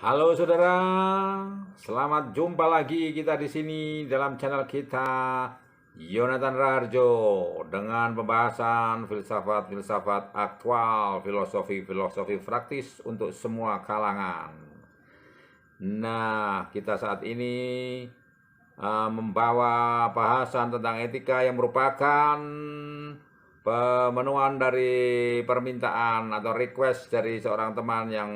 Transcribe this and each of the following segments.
Halo saudara, selamat jumpa lagi kita di sini dalam channel kita Yonatan Raharjo dengan pembahasan filsafat-filsafat aktual, filosofi-filosofi praktis untuk semua kalangan. Nah, kita saat ini membawa bahasan tentang etika yang merupakan pemenuhan dari permintaan atau request dari seorang teman yang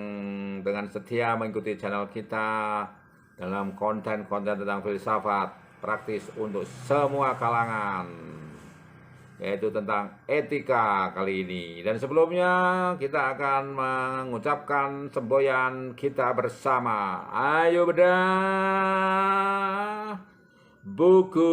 dengan setia mengikuti channel kita dalam konten-konten tentang filsafat praktis untuk semua kalangan, yaitu tentang etika kali ini. Dan sebelumnya kita akan mengucapkan semboyan kita bersama. Ayo bedah buku.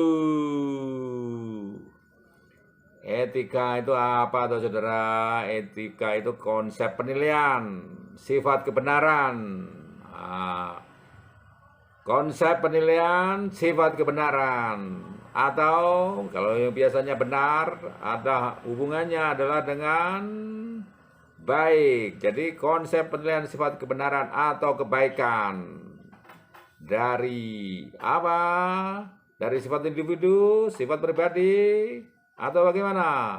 Etika itu apa tuh saudara? Etika itu konsep penilaian, sifat kebenaran. Konsep penilaian, sifat kebenaran. Atau kalau yang biasanya benar, ada hubungannya adalah dengan baik. Jadi konsep penilaian sifat kebenaran atau kebaikan. Dari apa? Dari sifat individu, sifat pribadi, atau bagaimana?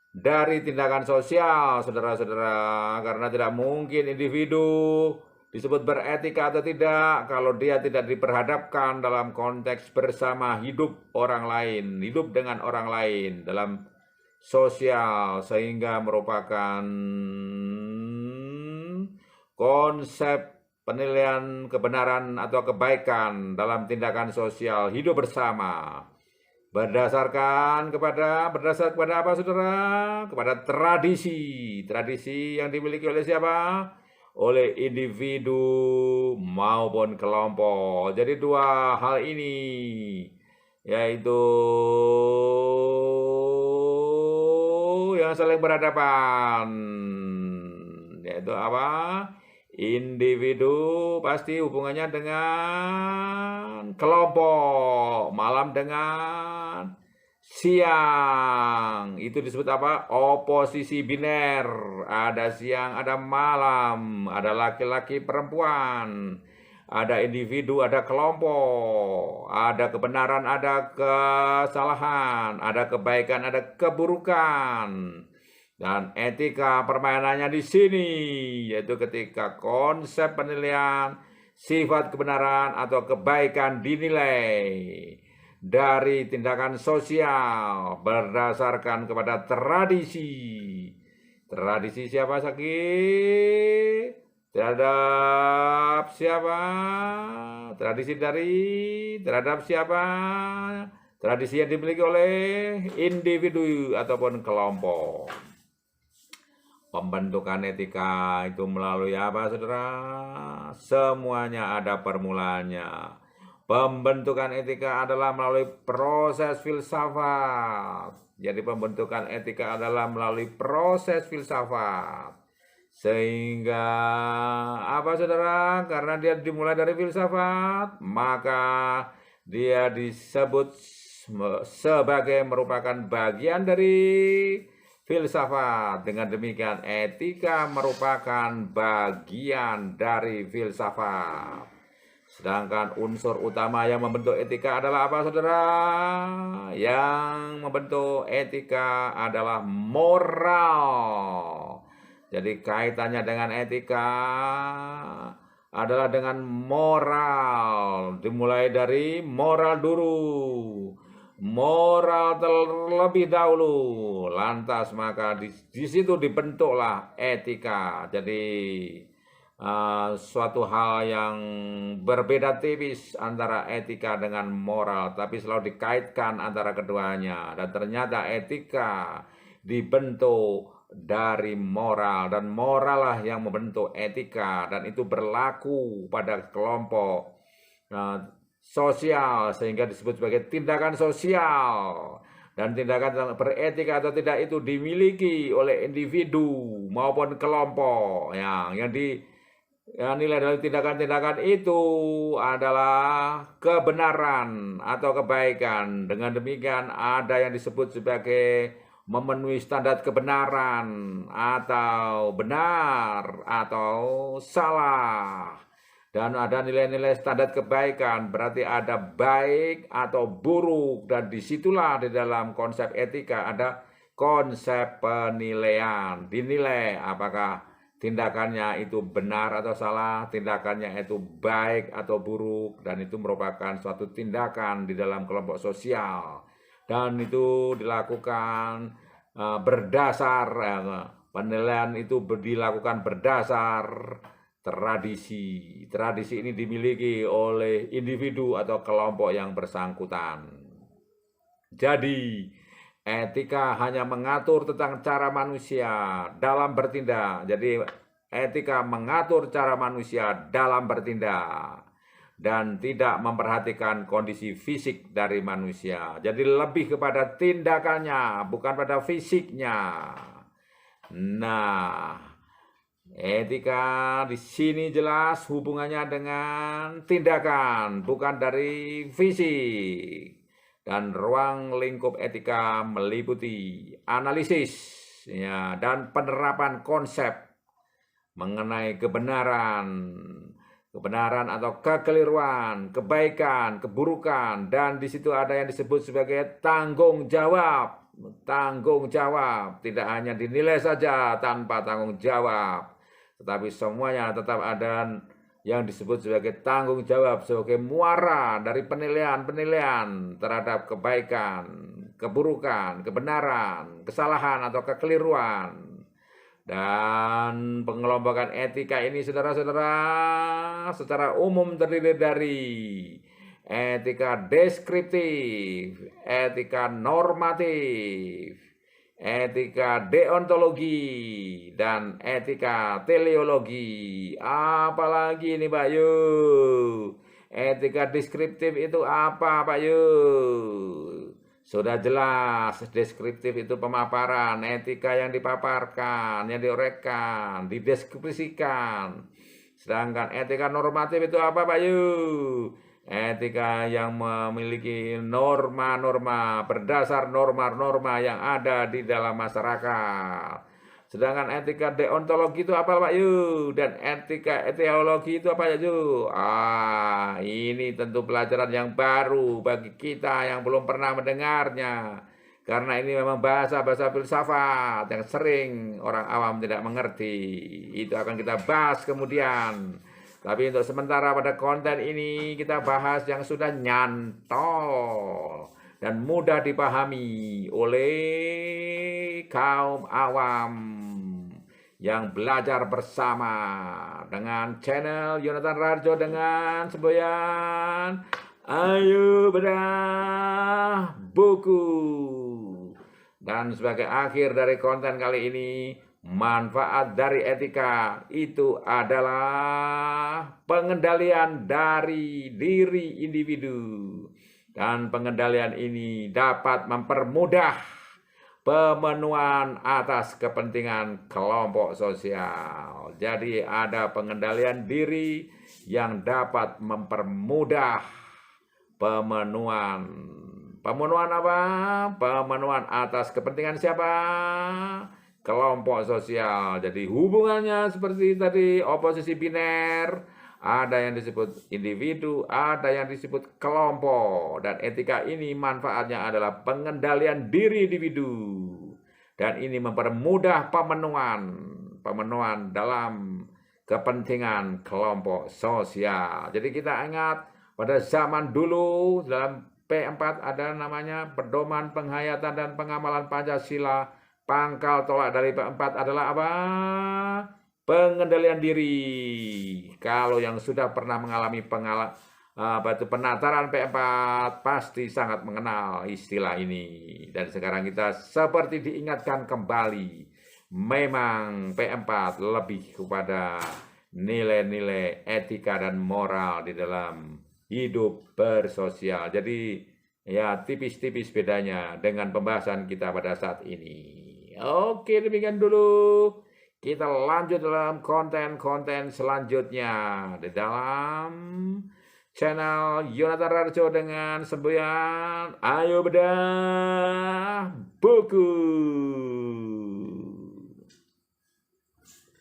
Dari tindakan sosial, saudara-saudara, karena tidak mungkin individu disebut beretika atau tidak kalau dia tidak diperhadapkan dalam konteks bersama hidup orang lain, hidup dengan orang lain dalam sosial, sehingga merupakan konsep penilaian kebenaran atau kebaikan dalam tindakan sosial hidup bersama. Berdasar kepada apa saudara? Kepada tradisi. Tradisi yang dimiliki oleh siapa? Oleh individu maupun kelompok. Jadi dua hal ini, yaitu yang saling berhadapan, yaitu apa? Individu pasti hubungannya dengan kelompok, malam dengan siang. Itu disebut apa? Oposisi biner. Ada siang, ada malam, ada laki-laki, perempuan, ada individu, ada kelompok, ada kebenaran, ada kesalahan, ada kebaikan, ada keburukan. Dan etika permainannya di sini, yaitu ketika konsep penilaian sifat kebenaran atau kebaikan dinilai dari tindakan sosial berdasarkan kepada tradisi. Tradisi siapa sakit? Terhadap siapa? Tradisi terhadap siapa? Tradisi yang dimiliki oleh individu ataupun kelompok. Pembentukan etika itu melalui apa saudara? Semuanya ada permulaannya. Pembentukan etika adalah melalui proses filsafat. Jadi pembentukan etika adalah melalui proses filsafat. Sehingga apa saudara? Karena dia dimulai dari filsafat, maka dia disebut sebagai merupakan bagian dari filsafat. Dengan demikian etika merupakan bagian dari filsafat. Sedangkan unsur utama yang membentuk etika adalah apa saudara? Yang membentuk etika adalah moral. Jadi kaitannya dengan etika adalah dengan moral. Dimulai dari moral dulu. Moral terlebih dahulu, lantas maka di situ dibentuklah etika. Jadi suatu hal yang berbeda tipis antara etika dengan moral, tapi selalu dikaitkan antara keduanya. Dan ternyata etika dibentuk dari moral, dan moral lah yang membentuk etika, dan itu berlaku pada kelompok sosial, sehingga disebut sebagai tindakan sosial. Dan tindakan beretika atau tidak itu dimiliki oleh individu maupun kelompok. Yang nilai dari tindakan-tindakan itu adalah kebenaran atau kebaikan. Dengan demikian ada yang disebut sebagai memenuhi standar kebenaran atau benar atau salah. Dan ada nilai-nilai standar kebaikan, berarti ada baik atau buruk. Dan disitulah di dalam konsep etika ada konsep penilaian. Dinilai apakah tindakannya itu benar atau salah, tindakannya itu baik atau buruk, dan itu merupakan suatu tindakan di dalam kelompok sosial. Dan itu dilakukan berdasar, penilaian itu dilakukan berdasar tradisi. Tradisi ini dimiliki oleh individu atau kelompok yang bersangkutan. Jadi, etika hanya mengatur tentang cara manusia dalam bertindak. Jadi, etika mengatur cara manusia dalam bertindak dan tidak memperhatikan kondisi fisik dari manusia. Jadi, lebih kepada tindakannya, bukan pada fisiknya. Nah, etika di sini jelas hubungannya dengan tindakan, bukan dari fisik. Dan ruang lingkup etika meliputi analisis ya, dan penerapan konsep mengenai kebenaran atau kekeliruan, kebaikan, keburukan, dan di situ ada yang disebut sebagai tanggung jawab. Tanggung jawab tidak hanya dinilai saja tanpa tanggung jawab, tetapi semuanya tetap ada yang disebut sebagai tanggung jawab sebagai muara dari penilaian-penilaian terhadap kebaikan, keburukan, kebenaran, kesalahan atau kekeliruan. Dan pengelompokan etika ini saudara-saudara secara umum terdiri dari etika deskriptif, etika normatif, etika deontologi, dan etika teleologi. Apalagi ini Pak Yu? Etika deskriptif itu apa Pak Yu? Sudah jelas, deskriptif itu pemaparan, etika yang dipaparkan, yang diuraikan, dideskripsikan. Sedangkan etika normatif itu apa Pak Yu? Etika yang memiliki norma-norma berdasar norma-norma yang ada di dalam masyarakat. Sedangkan etika deontologi itu apa Pak Yu? Dan etika teologi itu apa Yu? Ini tentu pelajaran yang baru bagi kita yang belum pernah mendengarnya. Karena ini memang bahasa-bahasa filsafat yang sering orang awam tidak mengerti. Itu akan kita bahas kemudian. Tapi untuk sementara pada konten ini kita bahas yang sudah nyantol dan mudah dipahami oleh kaum awam yang belajar bersama dengan channel Yonatan Rarjo dengan semboyan Ayo Bedah Buku. Dan sebagai akhir dari konten kali ini, manfaat dari etika itu adalah pengendalian dari diri individu. Dan pengendalian ini dapat mempermudah pemenuhan atas kepentingan kelompok sosial. Jadi ada pengendalian diri yang dapat mempermudah pemenuhan. Pemenuhan apa? Pemenuhan atas kepentingan siapa? Kelompok sosial. Jadi hubungannya seperti tadi oposisi biner, ada yang disebut individu, ada yang disebut kelompok. Dan etika ini manfaatnya adalah pengendalian diri individu. Dan ini mempermudah pemenuhan dalam kepentingan kelompok sosial. Jadi kita ingat pada zaman dulu dalam P4 ada namanya pedoman penghayatan dan pengamalan Pancasila. Pangkal tolak dari P4 adalah apa? Pengendalian diri. Kalau yang sudah pernah mengalami penataran P4 pasti sangat mengenal istilah ini. Dan sekarang kita seperti diingatkan kembali. Memang P4 lebih kepada nilai-nilai etika dan moral di dalam hidup bersosial. Jadi ya tipis-tipis bedanya dengan pembahasan kita pada saat ini. Oke, demikian dulu. Kita lanjut dalam konten-konten selanjutnya di dalam channel Yonatan Rarjo dengan semboyan Ayo Bedah Buku.